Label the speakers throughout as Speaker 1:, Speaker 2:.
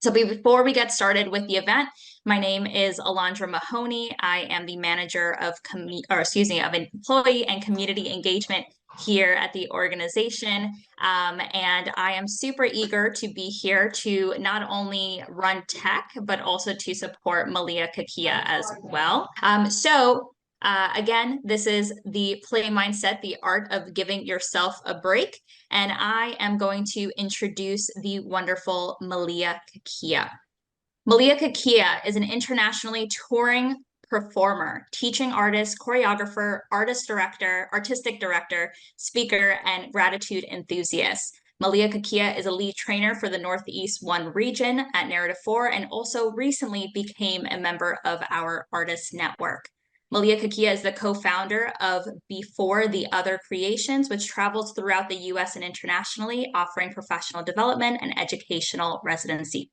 Speaker 1: So before we get started with the event, my name is Alondra Mahoney. I am the manager of of employee and community engagement here at the organization. And I am super eager to be here to not only run tech, but also to support Malia'kekia as well. Again, this is the play mindset, the art of giving yourself a break. And I am going to introduce the wonderful Malia'kekia. Malia'kekia is an internationally touring performer, teaching artist, choreographer, artistic director, speaker, and gratitude enthusiast. Malia'kekia is a lead trainer for the Northeast 1 region at Narrative 4 and also recently became a member of our artist network. Malia'kekia is the co-founder of Before the Other Creations, which travels throughout the US and internationally, offering professional development and educational residency.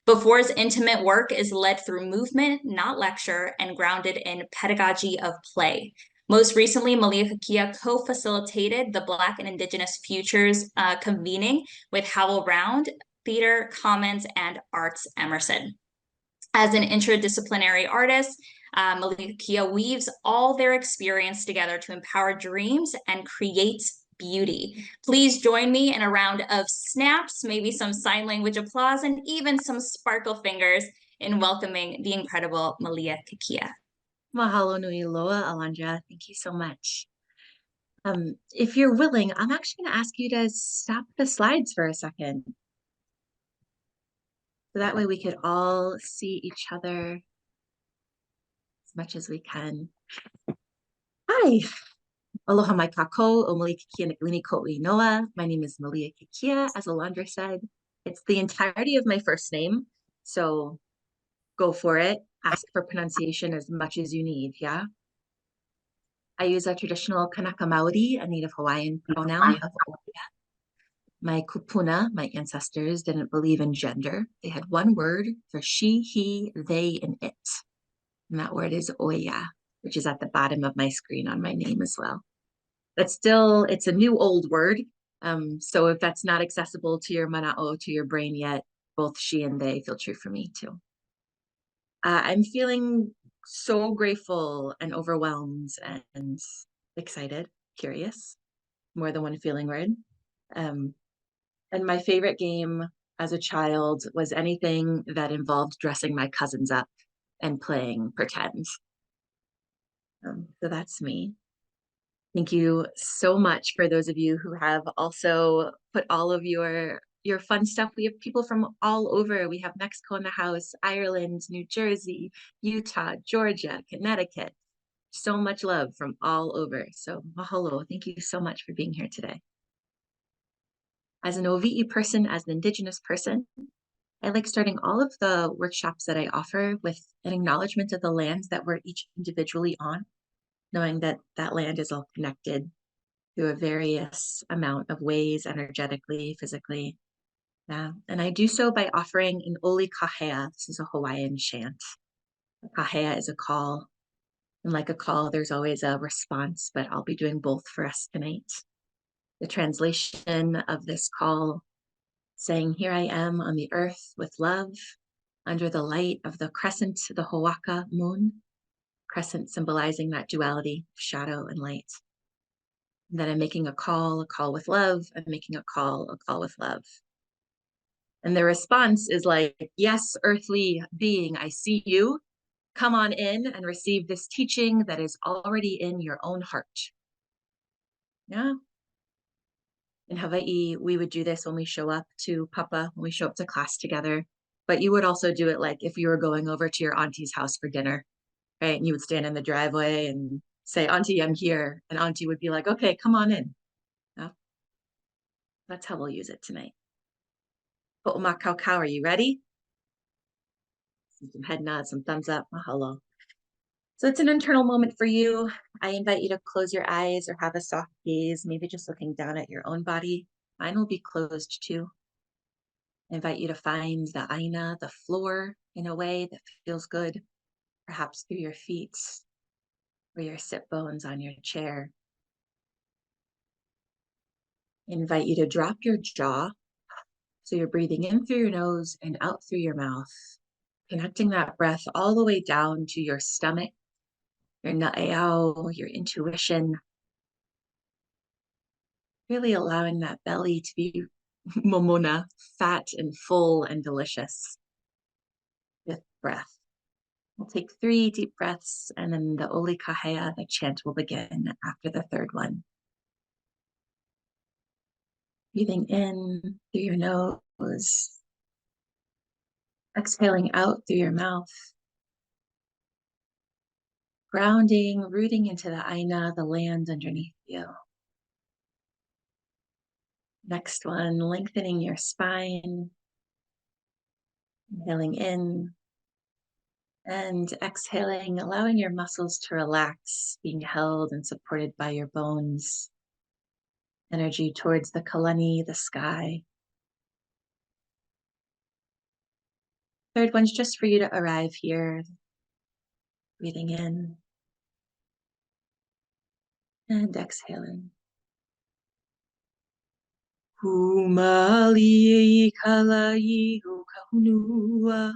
Speaker 1: Before's intimate work is led through movement, not lecture, and grounded in pedagogy of play. Most recently, Malia'kekia co-facilitated the Black and Indigenous Futures convening with HowlRound, Theater, Commons, and Arts Emerson. As an interdisciplinary artist, Malia'kekia weaves all their experience together to empower dreams and create beauty. Please join me in a round of snaps, maybe some sign language applause, and even some sparkle fingers in welcoming the incredible Malia'kekia.
Speaker 2: Mahalo nui loa, Alondra. Thank you so much. If you're willing, I'm actually going to ask you to stop the slides for a second. So that way we could all see each other as much as we can. Hi. Aloha mai kako o Malia'kekia Nicolini ko'i noa. My name is Malia'kekia, as Alondra said. It's the entirety of my first name, so go for it. Ask for pronunciation as much as you need, yeah? I use a traditional Kanaka Maori, a Native Hawaiian pronoun of Oya. My kupuna, my ancestors, didn't believe in gender. They had one word for she, he, they, and it. And that word is Oya, which is at the bottom of my screen on my name as well. But still, it's a new old word. So if that's not accessible to your mana'o, to your brain yet, both she and they feel true for me too. I'm feeling so grateful and overwhelmed and excited, curious, more than one feeling word. And my favorite game as a child was anything that involved dressing my cousins up and playing pretend. So that's me. Thank you so much for those of you who have also put all of your fun stuff. We have people from all over. We have Mexico in the house, Ireland, New Jersey, Utah, Georgia, Connecticut. So much love from all over. So mahalo, thank you so much for being here today. As an Ovi'i person, as an Indigenous person, I like starting all of the workshops that I offer with an acknowledgement of the lands that we're each individually on, knowing that that land is all connected through a various amount of ways, energetically, physically. And I do so by offering an oli kahea. This is a Hawaiian chant. A kahea is a call. And like a call, there's always a response, but I'll be doing both for us tonight. The translation of this call saying, here I am on the earth with love, under the light of the crescent, the Ho'aka moon, crescent symbolizing that duality, shadow and light. And then I'm making a call with love. I'm making a call with love. And the response is like, yes, earthly being, I see you. Come on in and receive this teaching that is already in your own heart. Yeah. In Hawaii, we would do this when we show up to Papa, when we show up to class together. But you would also do it like if you were going over to your auntie's house for dinner, right? And you would stand in the driveway and say, Auntie, I'm here. And Auntie would be like, okay, come on in. Yeah. That's how we'll use it tonight. Ho'omakau, are you ready? Some head nods, some thumbs up. Mahalo. So it's an internal moment for you. I invite you to close your eyes or have a soft gaze, maybe just looking down at your own body. Mine will be closed too. I invite you to find the aina, the floor, in a way that feels good, perhaps through your feet or your sit bones on your chair. I invite you to drop your jaw So you're breathing in through your nose and out through your mouth, connecting that breath all the way down to your stomach, your na'eao, your intuition, really allowing that belly to be momona, fat and full and delicious with breath. We'll take 3 deep breaths, and then the Oli Kahea, the chant, will begin after the third one. Breathing in through your nose, exhaling out through your mouth, grounding, rooting into the Aina, the land underneath you. Next one, lengthening your spine, inhaling in and exhaling, allowing your muscles to relax, being held and supported by your bones. Energy towards the Kalani, the sky. Third one's just for you to arrive here, breathing in and exhaling. Humali kalai kahunua,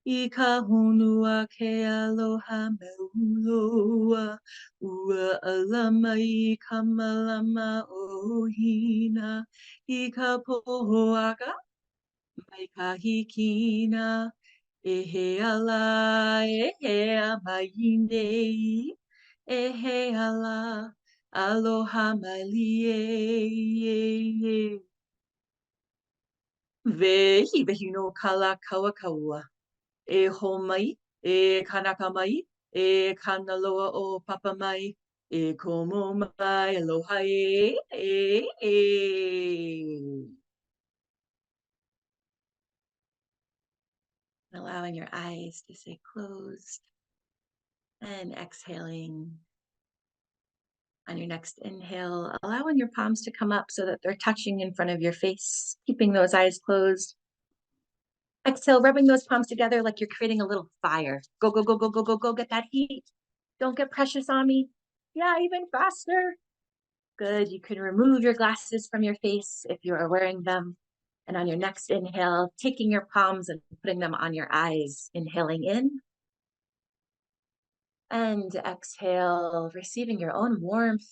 Speaker 2: ikahunua ke aloha meuloa, ua alama kamalama ohina, ikapohoaka, mai kahikina, ehe ala, ehe amainei, ehe ala, aloha malie. Vehi vehi no kala kaua kaua. E homai, e kanaka mai, e kanaloa o papa mai, e komo mai, aloha e. Allowing your eyes to stay closed and exhaling. On your next inhale, allowing your palms to come up so that they're touching in front of your face, keeping those eyes closed. Exhale, rubbing those palms together like you're creating a little fire. Go, go, go, go, go, go, go, get that heat. Don't get precious on me. Yeah, even faster. Good, you can remove your glasses from your face if you are wearing them. And on your next inhale, taking your palms and putting them on your eyes, inhaling in. And exhale, receiving your own warmth,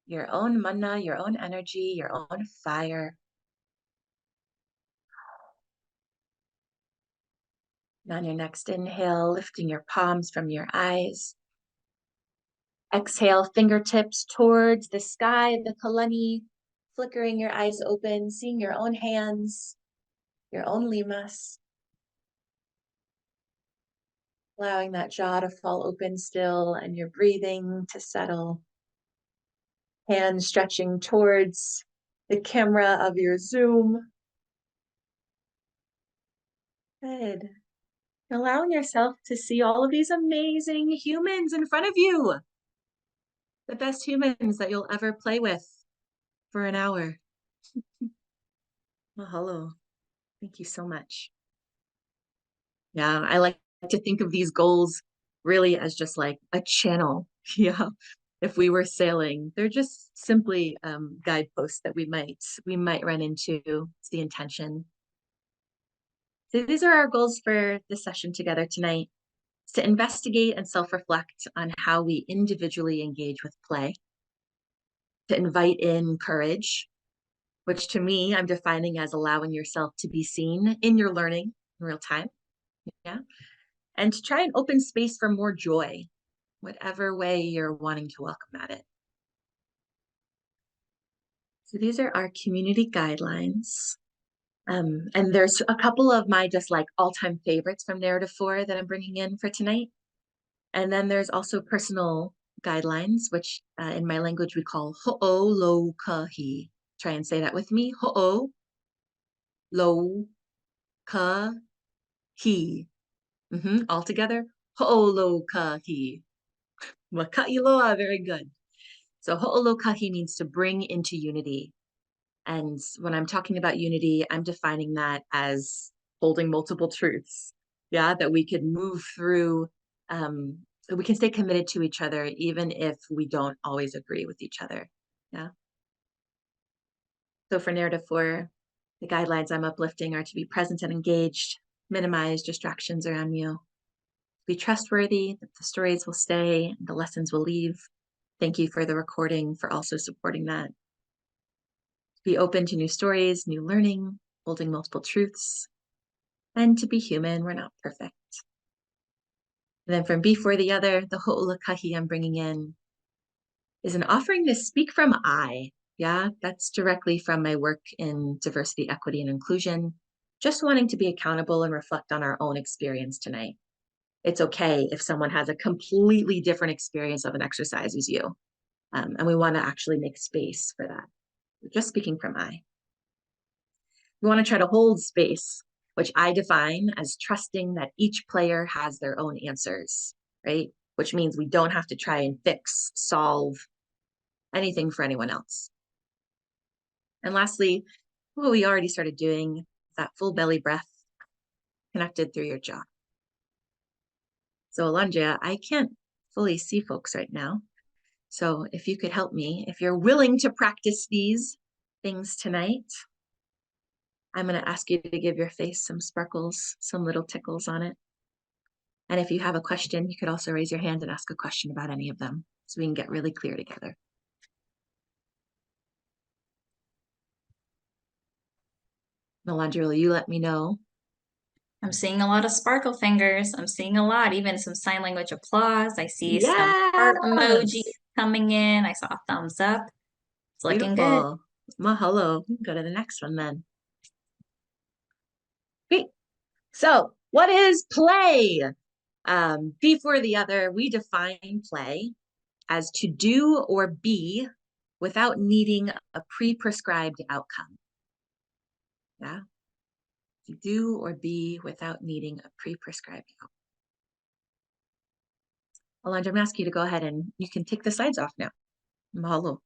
Speaker 2: your own mana, your own energy, your own fire. And on your next inhale, lifting your palms from your eyes. Exhale, fingertips towards the sky, the kalani, flickering your eyes open, seeing your own hands, your own limas. Allowing that jaw to fall open still and your breathing to settle. Hands stretching towards the camera of your Zoom. Good. Allowing yourself to see all of these amazing humans in front of you. The best humans that you'll ever play with for an hour. Mahalo. Thank you so much. Yeah, I like to think of these goals really as just like a channel. Yeah. If we were sailing, they're just simply guideposts that we might run into. It's the intention. So these are our goals for this session together tonight. It's to investigate and self-reflect on how we individually engage with play, to invite in courage, which to me, I'm defining as allowing yourself to be seen in your learning in real time. Yeah. And to try and open space for more joy, whatever way you're wanting to welcome at it. So these are our community guidelines. And there's a couple of my just like all-time favorites from Narrative 4 that I'm bringing in for tonight. And then there's also personal guidelines, which in my language we call ho'olokahi. Try and say that with me. Ho'olokahi. All together. Ho'olokahi. Waka'iloa, very good. So ho'olokahi means to bring into unity. And when I'm talking about unity, I'm defining that as holding multiple truths. Yeah, that we could move through, we can stay committed to each other, even if we don't always agree with each other. Yeah. So for Narrative 4, The guidelines I'm uplifting are to be present and engaged, minimize distractions around you, be trustworthy, that the stories will stay, and the lessons will leave. Thank you for the recording for also supporting that. Be open to new stories, new learning, holding multiple truths, and to be human, we're not perfect. And then from before the other, the ho'olakahi I'm bringing in is an offering to speak from I. Yeah, that's directly from my work in diversity, equity, and inclusion. Just wanting to be accountable and reflect on our own experience tonight. It's okay if someone has a completely different experience of an exercise as you. And we want to actually make space for that. We're just speaking from I. We want to try to hold space, which I define as trusting that each player has their own answers, right? Which means we don't have to try and fix, solve anything for anyone else. And lastly, what we already started doing, that full belly breath connected through your jaw. So Alondra, I can't fully see folks right now. So if you could help me, if you're willing to practice these things tonight, I'm going to ask you to give your face some sparkles, some little tickles on it. And if you have a question, you could also raise your hand and ask a question about any of them so we can get really clear together. Alondra, will you let me know?
Speaker 1: I'm seeing a lot of sparkle fingers. I'm seeing a lot, even some sign language applause. I see some heart emojis
Speaker 2: Yes!
Speaker 1: coming in. I saw a thumbs up. It's looking good.
Speaker 2: Beautiful. Mahalo. Go to the next one then. Great. So what is play? Before the other, we define play as to do or be without needing a pre-prescribed outcome. Yeah. To do or be without needing a pre-prescribed outcome. Alondra, I'm asking you to go ahead and you can take the slides off now. Mahalo.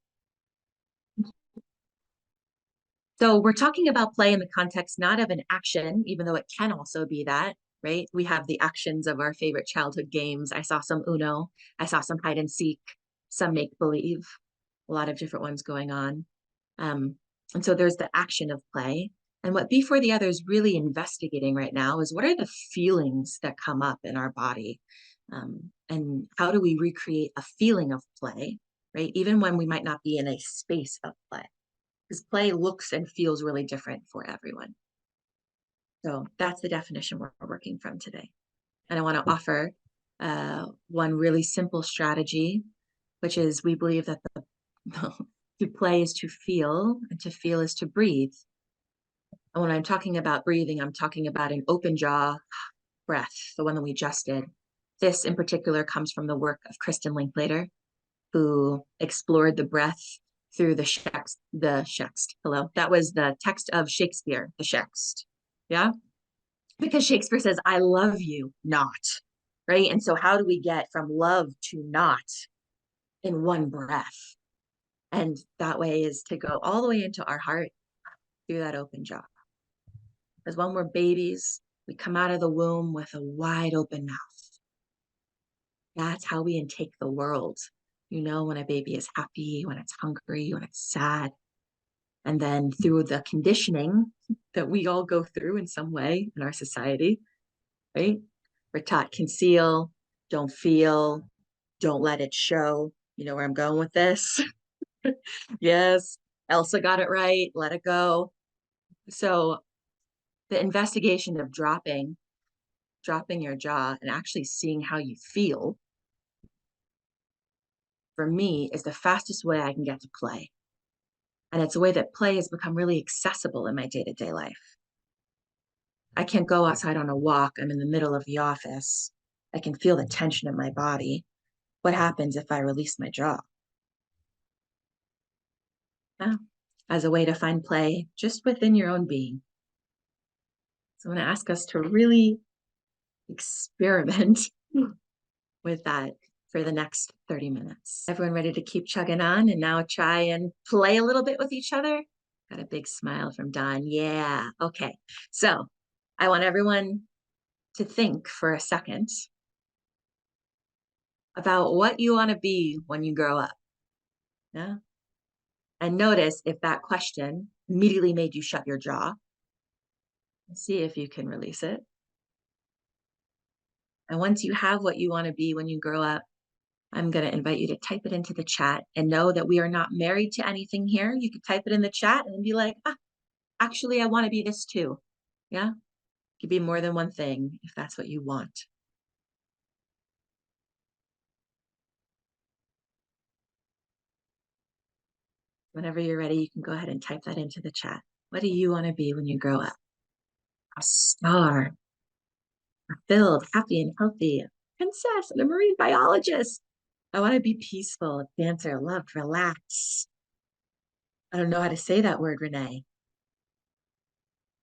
Speaker 2: So we're talking about play in the context not of an action, even though it can also be that, right? We have the actions of our favorite childhood games. I saw some Uno, I saw some hide and seek, some make believe, a lot of different ones going on. And so there's the action of play. And what Before the Other is really investigating right now is what are the feelings that come up in our body? And how do we recreate a feeling of play, right? Even when we might not be in a space of play, because play looks and feels really different for everyone. So that's the definition we're working from today. And I want to offer one really simple strategy, which is we believe that to play is to feel, and to feel is to breathe. And when I'm talking about breathing, I'm talking about an open jaw breath, the one that we just did. This in particular comes from the work of Kristen Linklater, who explored the breath through the Shext. Hello, that was the text of Shakespeare, the Shext. Yeah, because Shakespeare says, "I love you not," right? And so, how do we get from love to not in one breath? And that way is to go all the way into our heart through that open jaw. Because when we're babies, we come out of the womb with a wide open mouth. That's how we intake the world. You know, when a baby is happy, when it's hungry, when it's sad. And then through the conditioning that we all go through in some way in our society, right? We're taught conceal, don't feel, don't let it show. You know where I'm going with this? Yes, Elsa got it right, let it go. So the investigation of dropping your jaw and actually seeing how you feel, for me, is the fastest way I can get to play. And it's a way that play has become really accessible in my day-to-day life. I can't go outside on a walk. I'm in the middle of the office. I can feel the tension in my body. What happens if I release my jaw? Yeah. As a way to find play just within your own being. So I want to ask us to really experiment with that for the next 30 minutes. Everyone ready to keep chugging on and now try and play a little bit with each other? Got a big smile from Don. Yeah. Okay. So I want everyone to think for a second about what you want to be when you grow up. Yeah. And notice if that question immediately made you shut your jaw, See if you can release it. And once you have what you want to be when you grow up, I'm going to invite you to type it into the chat and know that we are not married to anything here. You could type it in the chat and be like, actually, I want to be this too. Yeah. It could be more than one thing if that's what you want. Whenever you're ready, you can go ahead and type that into the chat. What do you want to be when you grow up? A star, fulfilled, happy, and healthy, a princess, and a marine biologist. I want to be peaceful, a dancer, loved, relaxed. I don't know how to say that word, Renee.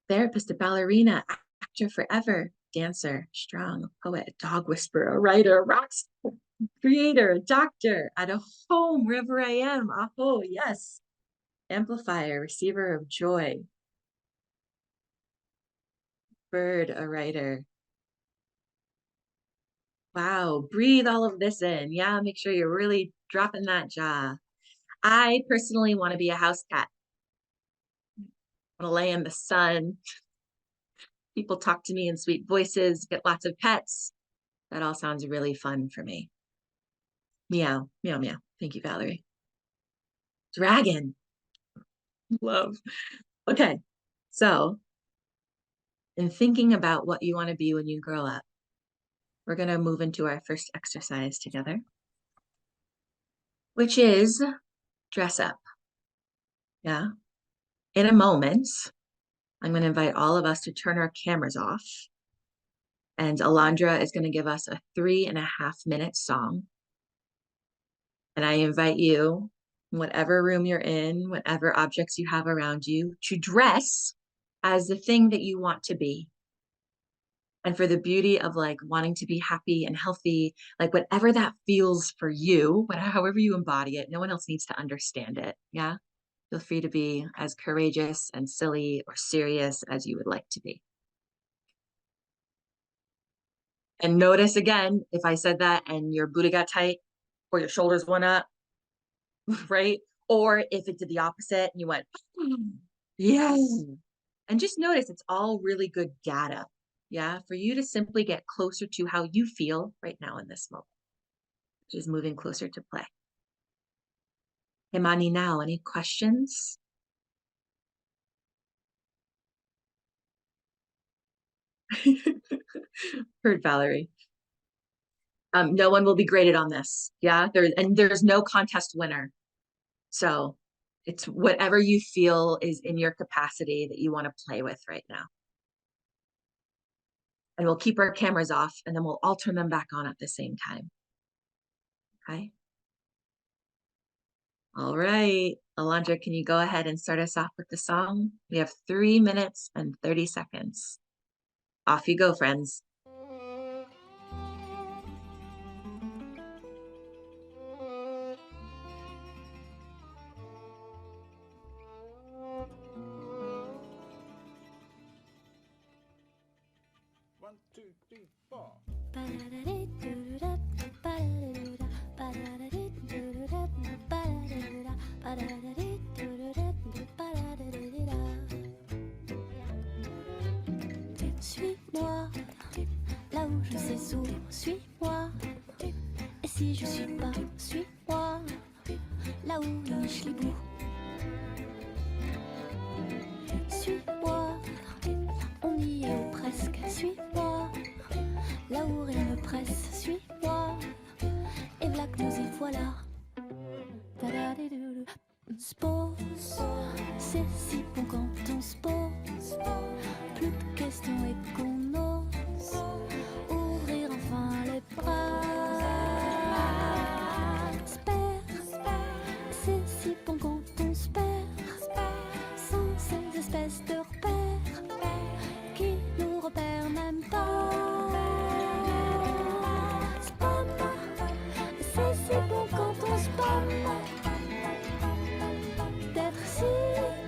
Speaker 2: Therapist, a ballerina, actor forever, dancer, strong, a poet, a dog whisperer, a writer, a rock star, creator, a doctor, at a home, wherever I am. Aho, yes. Amplifier, receiver of joy. Bird, a writer. Wow, breathe all of this in. Yeah, make sure you're really dropping that jaw. I personally want to be a house cat. I want to lay in the sun. People talk to me in sweet voices, get lots of pets. That all sounds really fun for me. Meow, meow, meow. Thank you, Valerie. Dragon. Love. Okay, so in thinking about what you want to be when you grow up, we're going to move into our first exercise together, which is dress up. Yeah. In a moment, I'm going to invite all of us to turn our cameras off. And Alondra is going to give us a 3.5-minute song. And I invite you, whatever room you're in, whatever objects you have around you, to dress as the thing that you want to be. And for the beauty of like wanting to be happy and healthy, like whatever that feels for you, however you embody it, no one else needs to understand it. Yeah. Feel free to be as courageous and silly or serious as you would like to be. And notice again, if I said that and your booty got tight or your shoulders went up, right? Or if it did the opposite and you went, yes. And just notice it's all really good data. Yeah. For you to simply get closer to how you feel right now in this moment, which is moving closer to play. Himani now, any questions? Heard Valerie. No one will be graded on this. Yeah. There's no contest winner. So it's whatever you feel is in your capacity that you want to play with right now. And we'll keep our cameras off and then we'll all turn them back on at the same time. Okay. All right. Alondra, can you go ahead and start us off with the song? We have 3 minutes and 30 seconds. Off you go, friends.
Speaker 3: One, two, three, four.
Speaker 4: Suis-moi, là où je sais sourire, suis-moi. Et si je suis pas, suis-moi, là où niche les bouts. Suis-moi, on y est ou presque, suis-moi, là où rien ne presse, suis-moi, et v'là que nous y voilà. On se pose, c'est si bon quand on se pose, plus de questions et qu'on ose ouvrir enfin les bras. Se perd, c'est si bon quand on se perd, sans ces espèces de repères qui nous repèrent même pas. Spam, c'est si bon quand on se spam, d'être si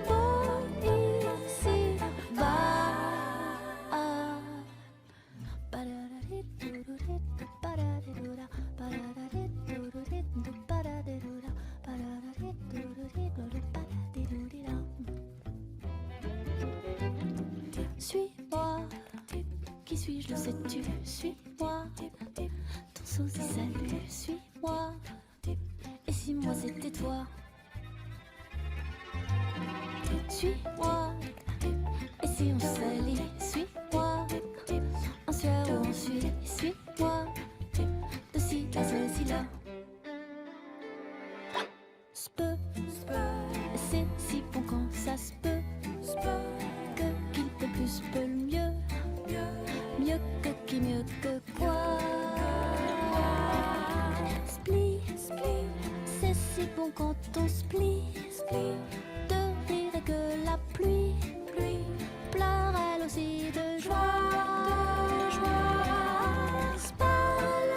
Speaker 4: beau ici bas. suis-moi. Qui suis-je, le sais-tu? Suis-moi. Ton sosie, salut, suis-moi. Et si moi c'était toi? Suis-moi. Et si on s'allie? Suis-moi. En sueur ou en suie? Suis-moi. De ci à ceci là. S'peut, c'est si bon quand ça se peut. Que qui peut plus peut le mieux. Mieux que qui, mieux que quoi. Split, c'est si bon quand on split. De rire et que la pluie pleure elle aussi de joie. Spal,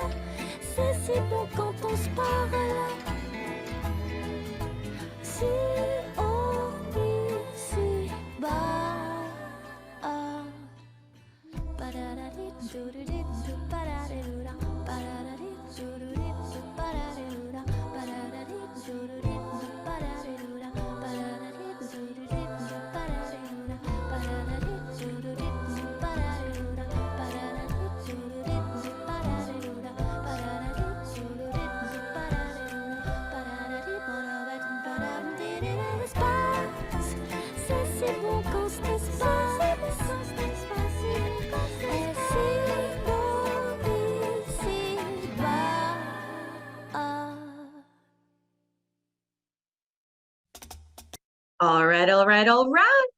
Speaker 4: c'est si bon quand on se parle. Si on vit si bas. C'est bon quand c'est pas. Et si on vit si bas.
Speaker 2: All right, all right, all right.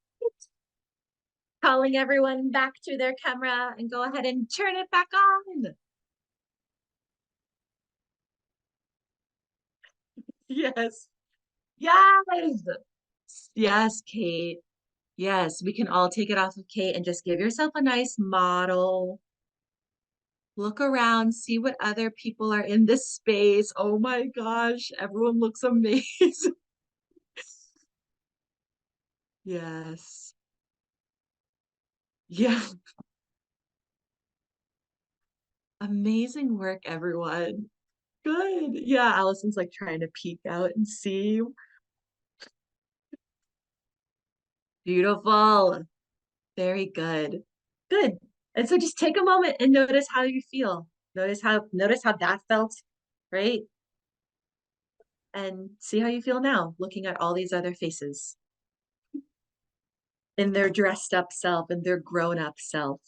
Speaker 2: Calling everyone back to their camera and go ahead and turn it back on. Yes. Yes. Yes, Kate. Yes, we can all take it off of Kate and just give yourself a nice model. Look around, see what other people are in this space. Oh my gosh, everyone looks amazing. Yes. Yeah. Amazing work, everyone. Good. Yeah, Allison's like trying to peek out and see. Beautiful. Very good. Good. And so just take a moment and notice how you feel. Notice how that felt, right? And see how you feel now, looking at all these other faces in their dressed up self and their grown up self.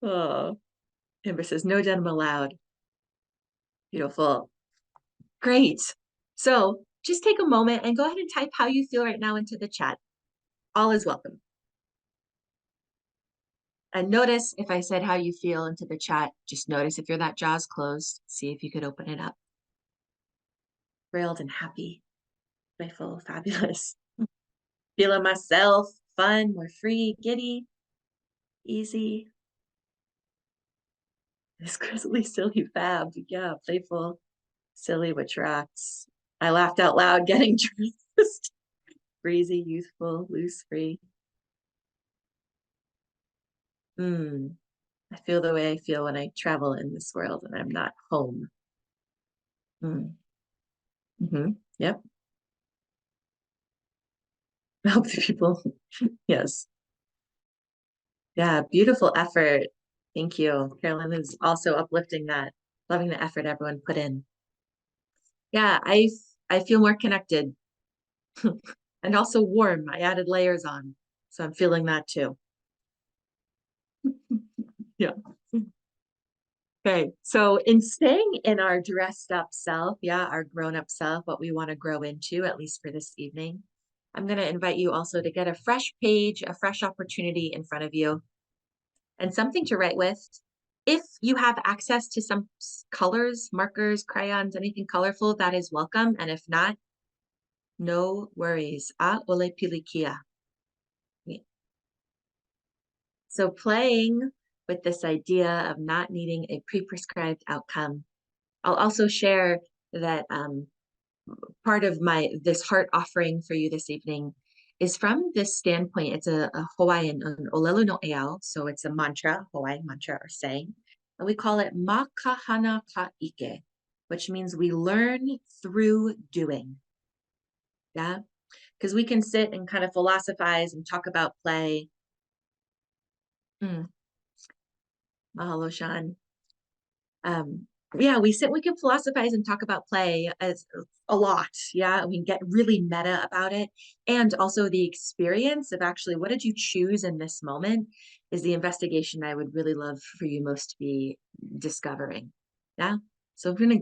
Speaker 2: Oh, Amber says, no denim allowed. Beautiful. Great. So just take a moment and go ahead and type how you feel right now into the chat. All is welcome. And notice if I said how you feel into the chat, just notice if you're that jaw's closed, see if you could open it up. Thrilled and happy, playful, fabulous. Feeling myself, fun, more free, giddy, easy. This grizzly, silly, fab. Yeah, playful, silly, which rocks. I laughed out loud getting dressed. Breezy, youthful, loose, free. I feel the way I feel when I travel in this world and I'm not home. Yep. Help the people. Yes. Yeah, beautiful effort. Thank you. Carolyn is also uplifting that, loving the effort everyone put in. Yeah, I feel more connected and also warm. I added layers on, so I'm feeling that too. Yeah. Okay, so in staying in our dressed up self, yeah, our grown up self, what we want to grow into, at least for this evening, I'm going to invite you also to get a fresh page, a fresh opportunity in front of you, and something to write with. If you have access to some colors, markers, crayons, anything colorful, that is welcome. And if not, no worries. Malia'kekia. So playing with this idea of not needing a pre-prescribed outcome. I'll also share that part of this heart offering for you this evening is from this standpoint. It's a Hawaiian, an olelo no eau, so it's a mantra, Hawaiian mantra or saying, and we call it makahana ka ike, which means we learn through doing. Yeah, because we can sit and kind of philosophize and talk about play. Mahalo, Sean. Yeah, we can philosophize and talk about play as a lot. Yeah, we can get really meta about it. And also the experience of actually what did you choose in this moment is the investigation I would really love for you most to be discovering. Yeah. So we're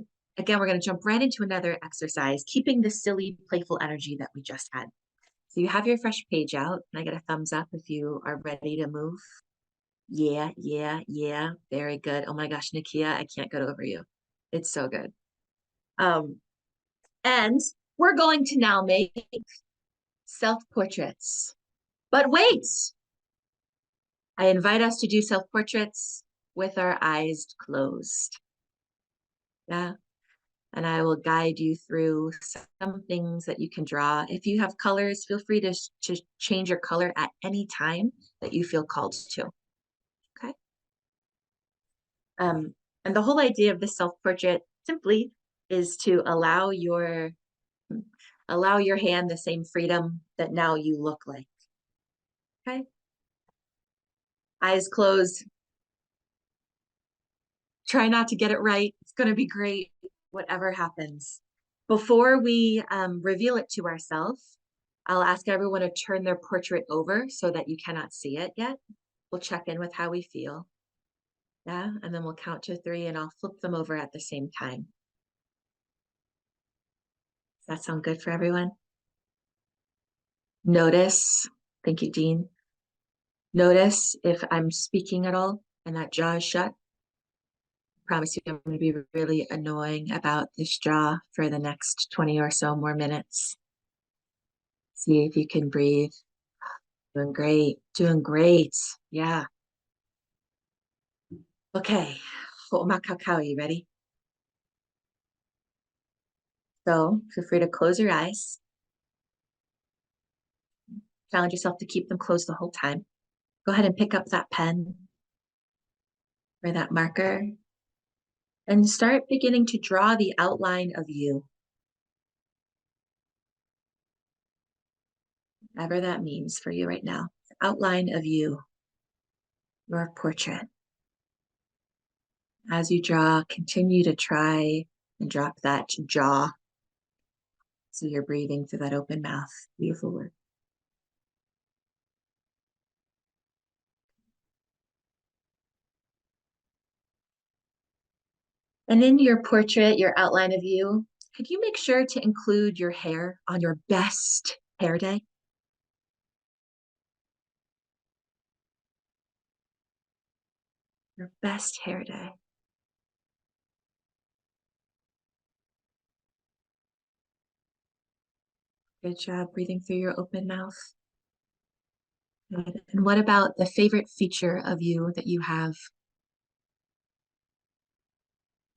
Speaker 2: gonna jump right into another exercise, keeping the silly, playful energy that we just had. So you have your fresh page out, and I get a thumbs up if you are ready to move. Yeah, yeah, yeah. Very good. Oh my gosh, Nakia, I can't get over you. It's so good. Um, and we're going to now make self-portraits. But wait, I invite us to do self-portraits with our eyes closed. Yeah. And I will guide you through some things that you can draw. If you have colors, feel free to change your color at any time that you feel called to. Okay. And the whole idea of this self-portrait simply is to allow your hand the same freedom that now you look like. Okay. Eyes closed. Try not to get it right. It's going to be great, whatever happens. Before we reveal it to ourselves, I'll ask everyone to turn their portrait over so that you cannot see it yet. We'll check in with how we feel. Yeah, and then we'll count to 3 and I'll flip them over at the same time. Does that sound good for everyone? Notice, thank you, Dean. Notice if I'm speaking at all and that jaw is shut. Promise you I'm going to be really annoying about this jaw for the next 20 or so more minutes. See if you can breathe. Doing great, doing great. Yeah. Okay, Malia'kekia, you ready? So feel free to close your eyes. Challenge yourself to keep them closed the whole time. Go ahead and pick up that pen or that marker and start beginning to draw the outline of you. Whatever that means for you right now. The outline of you, your portrait. As you draw, continue to try and drop that jaw. So you're breathing through that open mouth. Beautiful work. And in your portrait, your outline of you, could you make sure to include your hair on your best hair day? Your best hair day. Good job breathing through your open mouth. Good. And what about the favorite feature of you that you have?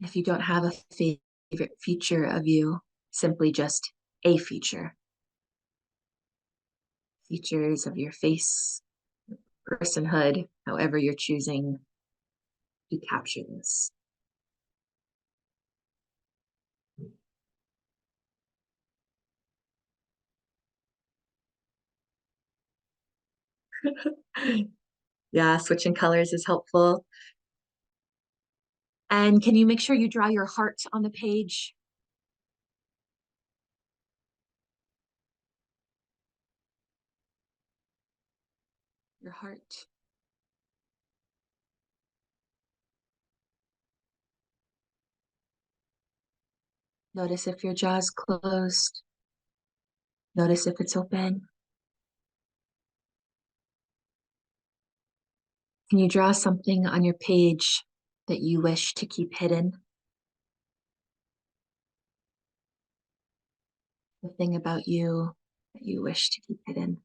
Speaker 2: If you don't have a favorite feature of you, simply just a feature. Features of your face, personhood, however you're choosing to capture this. Yeah, switching colors is helpful. And can you make sure you draw your heart on the page? Your heart. Notice if your jaw's closed. Notice if it's open. Can you draw something on your page that you wish to keep hidden? The thing about you that you wish to keep hidden.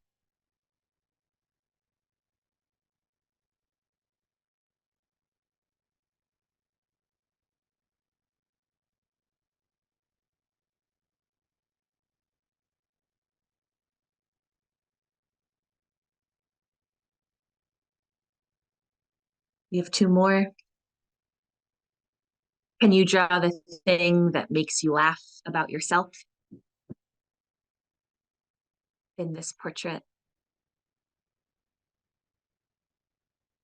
Speaker 2: We have 2 more. Can you draw the thing that makes you laugh about yourself? in this portrait.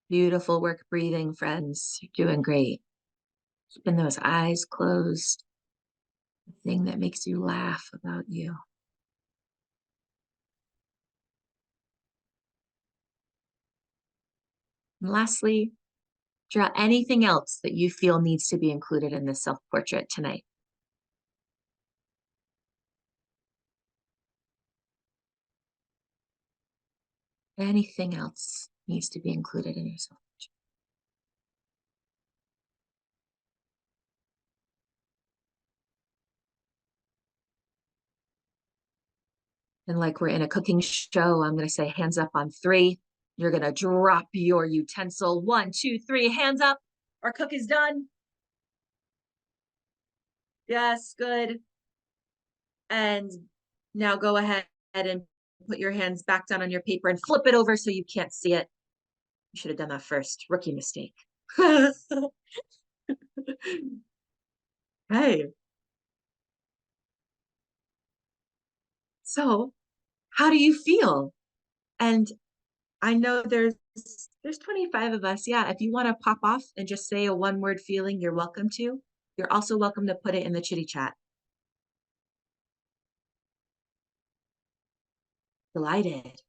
Speaker 2: Beautiful work breathing, friends. You're doing great. Keeping those eyes closed. The thing that makes you laugh about you. And lastly, draw anything else that you feel needs to be included in this self-portrait tonight. Anything else needs to be included in your self-portrait. And like we're in a cooking show, I'm going to say hands up on 3. You're going to drop your utensil. 1, 2, 3, hands up. Our cook is done. Yes, good. And now go ahead and put your hands back down on your paper and flip it over so you can't see it. You should have done that first. Rookie mistake. Hey. So, how do you feel? And I know there's 25 of us. Yeah, if you want to pop off and just say a one-word feeling, you're welcome to. You're also welcome to put it in the chitty chat. Delighted.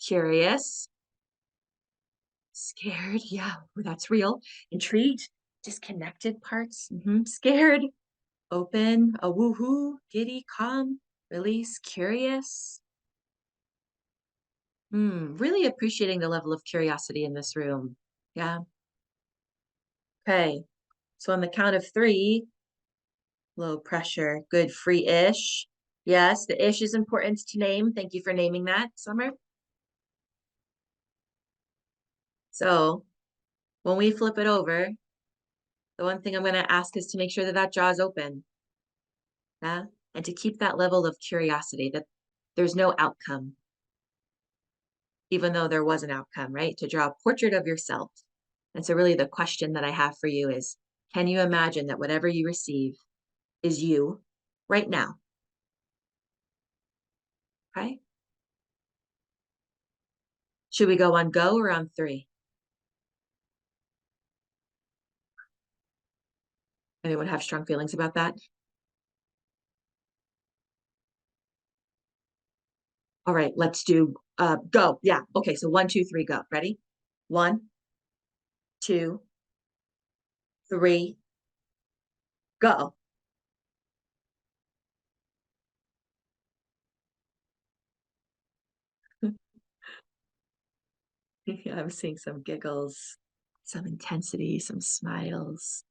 Speaker 2: Curious. Scared. Yeah, that's real. Intrigued. Disconnected parts. Scared. Open. A woohoo. Giddy. Calm. Release. Curious. Really appreciating the level of curiosity in this room. Yeah. Okay. So on the count of 3, low pressure, good, free-ish. Yes, the ish is important to name. Thank you for naming that, Summer. So when we flip it over, the one thing I'm going to ask is to make sure that that jaw is open. Yeah. And to keep that level of curiosity, that there's no outcome, even though there was an outcome, right? To draw a portrait of yourself. And so really the question that I have for you is, can you imagine that whatever you receive is you right now? Okay. Should we go on go or on 3? Anyone have strong feelings about that? All right, let's do go. Yeah. Okay, so 1, 2, 3, go. Ready? 1, 2, 3, go. Yeah, I'm seeing some giggles, some intensity, some smiles.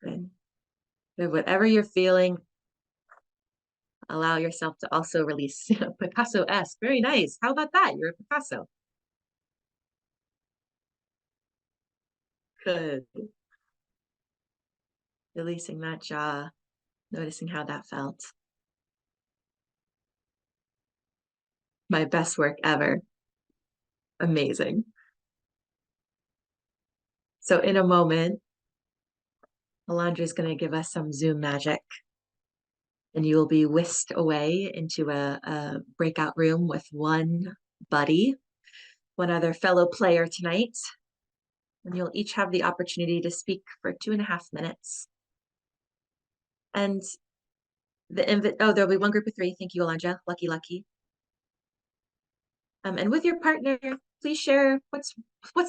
Speaker 2: Good. Good. Whatever you're feeling, allow yourself to also release. Picasso-esque. Very nice. How about that? You're a Picasso. Good. Releasing that jaw, noticing how that felt. My best work ever. Amazing. So in a moment, Alondra is going to give us some Zoom magic, and you will be whisked away into a breakout room with one buddy, one other fellow player tonight, and you'll each have the opportunity to speak for 2.5 minutes. And there'll be one group of 3. Thank you, Alondra. Lucky, lucky. And with your partner, please share what's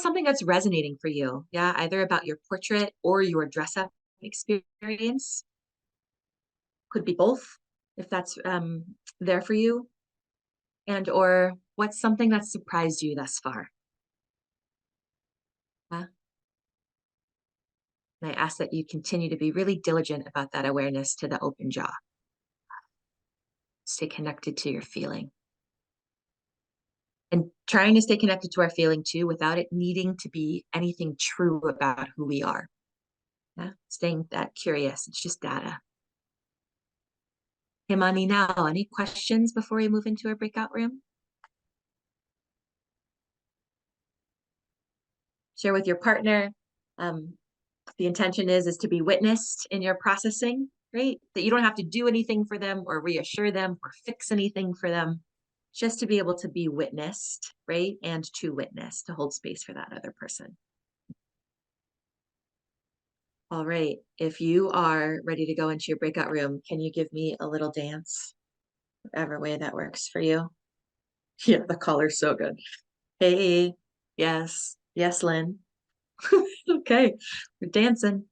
Speaker 2: something that's resonating for you. Yeah, either about your portrait or your dress up experience. Could be both, if that's there for you. And or what's something that surprised you thus far? And I ask that you continue to be really diligent about that awareness to the open jaw. Stay connected to your feeling. And trying to stay connected to our feeling too, without it needing to be anything true about who we are. Yeah? Staying that curious, it's just data. Himani, now, any questions before we move into our breakout room? Share with your partner. The intention is to be witnessed in your processing. right? That you don't have to do anything for them or reassure them or fix anything for them, just to be able to be witnessed, right? And to witness, to hold space for that other person. All right, if you are ready to go into your breakout room, can you give me a little dance? Whatever way that works for you. Yeah, the color's so good. Hey, yes, yes, Lynn. Okay, we're dancing.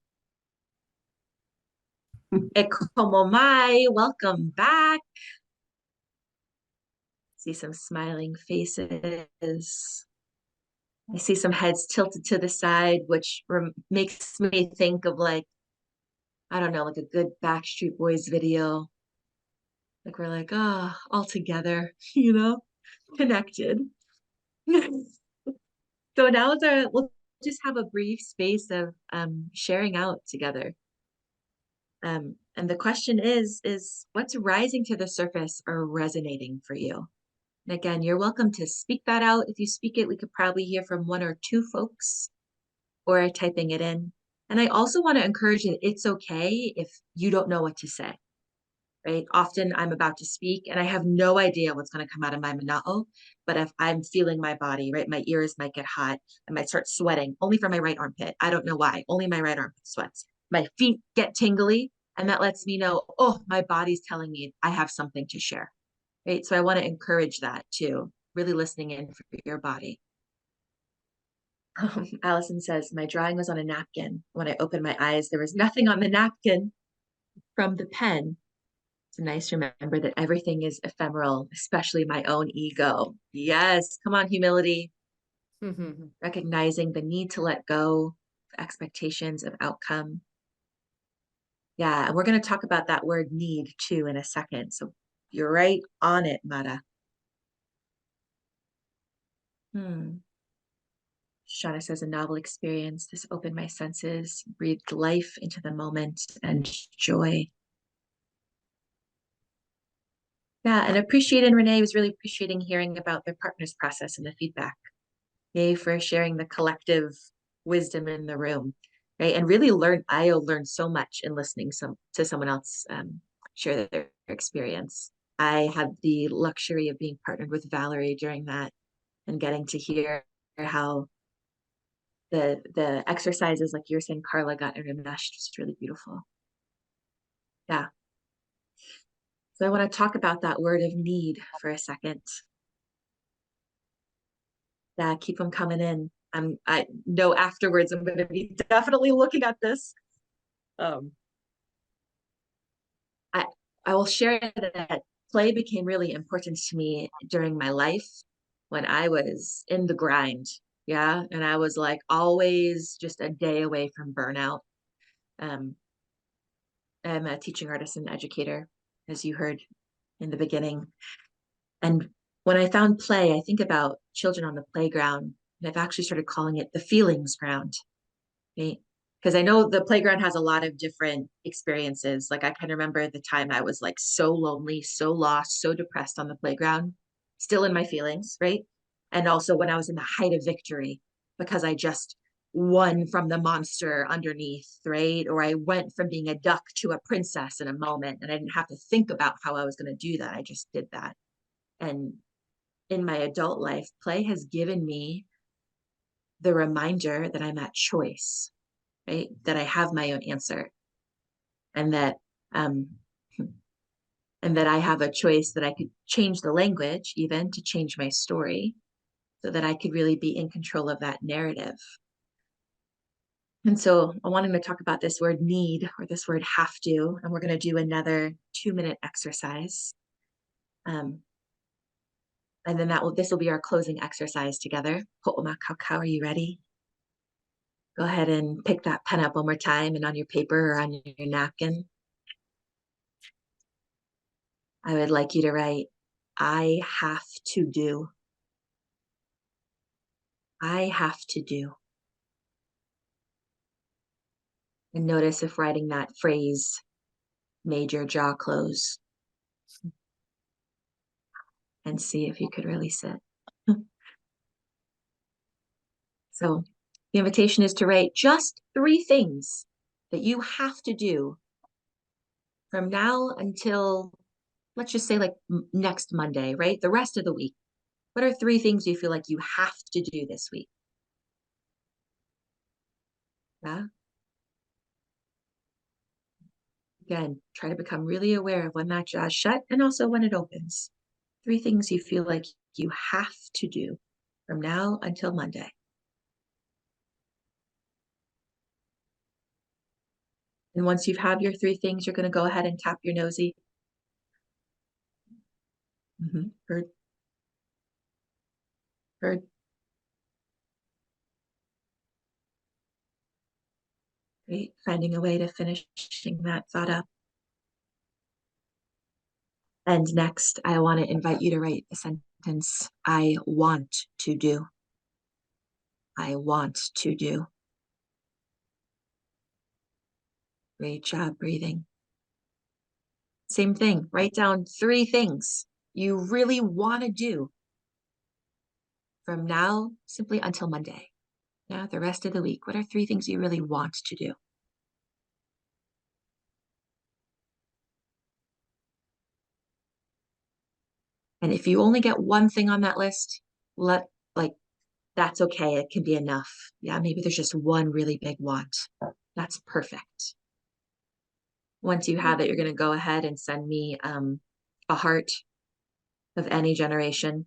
Speaker 2: E como mai, welcome back. See some smiling faces. I see some heads tilted to the side, which makes me think of like, I don't know, like a good Backstreet Boys video. Like we're like, ah, oh, all together, you know, connected. So now we'll just have a brief space of sharing out together. And the question is what's rising to the surface or resonating for you? And again, you're welcome to speak that out. If you speak it, we could probably hear from one or two folks or typing it in. And I also want to encourage that it's okay if you don't know what to say, right? Often I'm about to speak and I have no idea what's going to come out of my mana'o, but if I'm feeling my body, right, my ears might get hot, I might start sweating, only from my right armpit. I don't know why, only my right armpit sweats. My feet get tingly, and that lets me know, oh, my body's telling me I have something to share, right? So I want to encourage that too, really listening in for your body. Allison says, my drawing was on a napkin. When I opened my eyes, there was nothing on the napkin from the pen. It's nice to remember that everything is ephemeral, especially my own ego. Yes, come on, humility. Recognizing the need to let go of expectations of outcome. Yeah, and we're going to talk about that word need too in a second. So you're right on it, Mara. Shauna says, a novel experience. This opened my senses, breathed life into the moment and joy. Yeah, and appreciating Renee was really appreciating hearing about their partner's process and the feedback. Yay for sharing the collective wisdom in the room, right? And really I learned so much in listening to someone else share their experience. I had the luxury of being partnered with Valerie during that and getting to hear how the exercises, like you're saying, Carla, got intermeshed. It's really beautiful. Yeah. So I want to talk about that word of need for a second. Yeah, keep them coming in. I know afterwards I'm going to be definitely looking at this. I will share that play became really important to me during my life when I was in the grind. Yeah, and I was like always just a day away from burnout. I'm a teaching artist and educator, as you heard in the beginning. And when I found play, I think about children on the playground, and I've actually started calling it the feelings ground, right? Because I know the playground has a lot of different experiences. Like I can remember the time I was like so lonely, so lost, so depressed on the playground, still in my feelings, right? And also when I was in the height of victory, because I just won from the monster underneath, right? Or I went from being a duck to a princess in a moment, and I didn't have to think about how I was going to do that. I just did that. And in my adult life, play has given me the reminder that I'm at choice, right? That I have my own answer, and that I have a choice, that I could change the language even to change my story so that I could really be in control of that narrative. And so I wanted to talk about this word need, or this word have to, and we're going to do another 2-minute exercise. And then this will be our closing exercise together. Ho'omakau, are you ready? Go ahead and pick that pen up one more time, and on your paper or on your napkin, I would like you to write, I have to do. I have to do. And notice if writing that phrase made your jaw close. And see if you could release it. So the invitation is to write just 3 things that you have to do from now until, let's just say like next Monday, right? The rest of the week. What are 3 things you feel like you have to do this week? Yeah. Again, try to become really aware of when that jaw's shut and also when it opens. 3 things you feel like you have to do from now until Monday. And once you've had your 3 things, you're going to go ahead and tap your nosy. Heard. Heard. Great. Finding a way to finishing that thought up. And next, I want to invite you to write the sentence, I want to do. I want to do. Great job breathing. Same thing, write down 3 things you really want to do from now simply until Monday. Now, the rest of the week, what are 3 things you really want to do? And if you only get one thing on that list, that's okay. It can be enough. Yeah, maybe there's just one really big want. That's perfect. Once you have it, you're going to go ahead and send me a heart of any generation.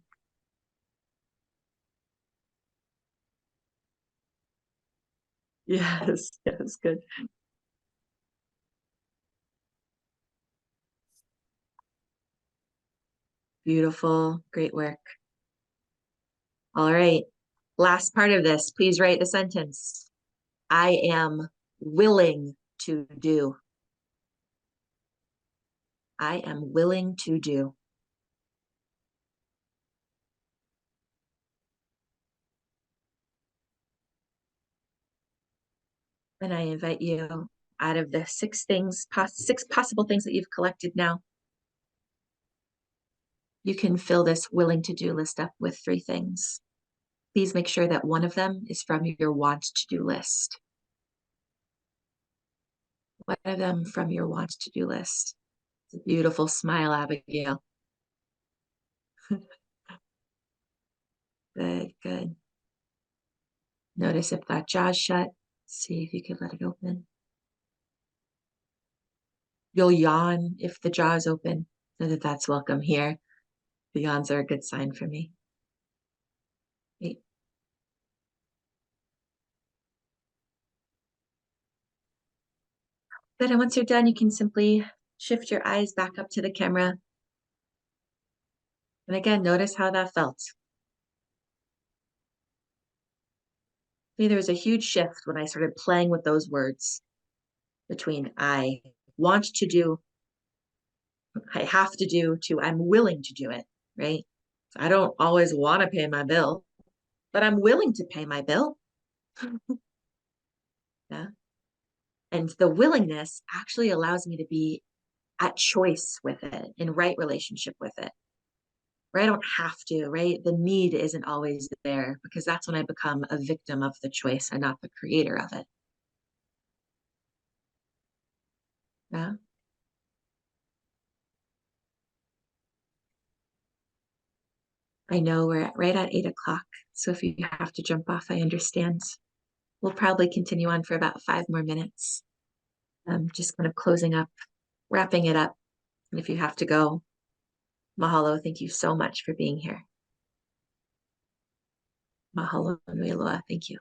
Speaker 2: Yes, yes, good. Beautiful, great work. All right, last part of this, please write the sentence. I am willing to do. I am willing to do. And I invite you, out of the 6 possible things that you've collected now, you can fill this willing to do list up with 3 things. Please make sure that one of them is from your want to do list. One of them from your want to do list. It's a beautiful smile, Abigail. Good, good. Notice if that jaw's shut. See if you can let it open. You'll yawn if the jaw is open. Know that that's welcome here. The yawns are a good sign for me. Great. Good, and once you're done, you can simply shift your eyes back up to the camera. And again, notice how that felt. See, there was a huge shift when I started playing with those words between I want to do, I have to do, to I'm willing to do it, right? I don't always want to pay my bill, but I'm willing to pay my bill. Yeah. And the willingness actually allows me to be at choice with it, in right relationship with it. Where I don't have to, right? The need isn't always there, because that's when I become a victim of the choice and not the creator of it. Yeah. I know we're right at 8 o'clock. So if you have to jump off, I understand. We'll probably continue on for about 5 more minutes. Just kind of closing up, wrapping it up. And if you have to go, mahalo, thank you so much for being here. Mahalo nui loa, thank you.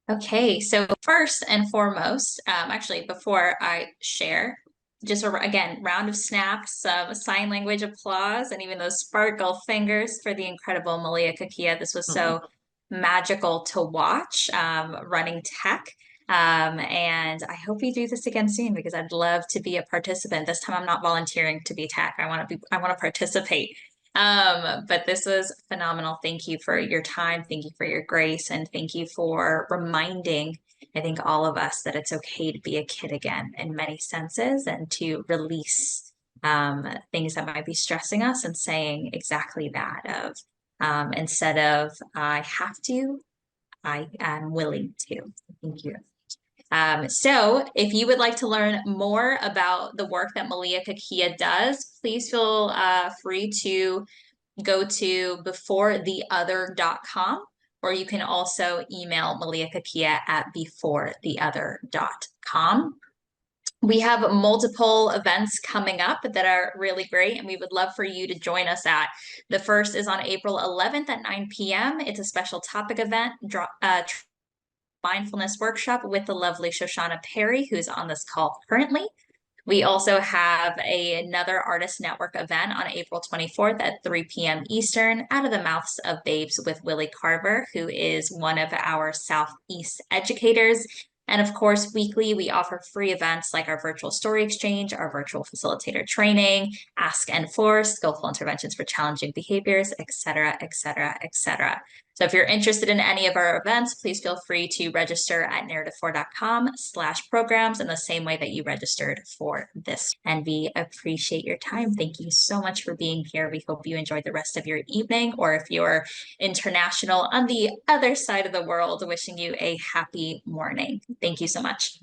Speaker 1: Okay, so first and foremost, actually, before I share, just again, round of snaps, sign language applause, and even those sparkle fingers for the incredible Malia'kekia. This was so magical to watch, running tech. And I hope we do this again soon, because I'd love to be a participant. This time I'm not volunteering to be tech. I want to participate. But this was phenomenal. Thank you for your time. Thank you for your grace. And thank you for reminding, I think, all of us that it's okay to be a kid again in many senses, and to release things that might be stressing us, and saying exactly that of instead of I have to, I am willing to. Thank you. So if you would like to learn more about the work that Malia'kekia does, please feel free to go to beforetheother.com, or you can also email Malia'kekia at beforetheother.com. We have multiple events coming up that are really great, and we would love for you to join us at. The first is on April 11th at 9 p.m. It's a special topic event, mindfulness workshop with the lovely Shoshana Perry, who's on this call currently. We also have another Artist Network event on April 24th at 3 p.m. Eastern, Out of the Mouths of Babes with Willie Carver, who is one of our Southeast educators. And of course, weekly, we offer free events like our virtual story exchange, our virtual facilitator training, Ask and Force, skillful interventions for challenging behaviors, et cetera, et cetera, et cetera. So if you're interested in any of our events, please feel free to register at narrative4.com/programs in the same way that you registered for this. And we appreciate your time. Thank you so much for being here. We hope you enjoyed the rest of your evening, or if you're international on the other side of the world, wishing you a happy morning. Thank you so much.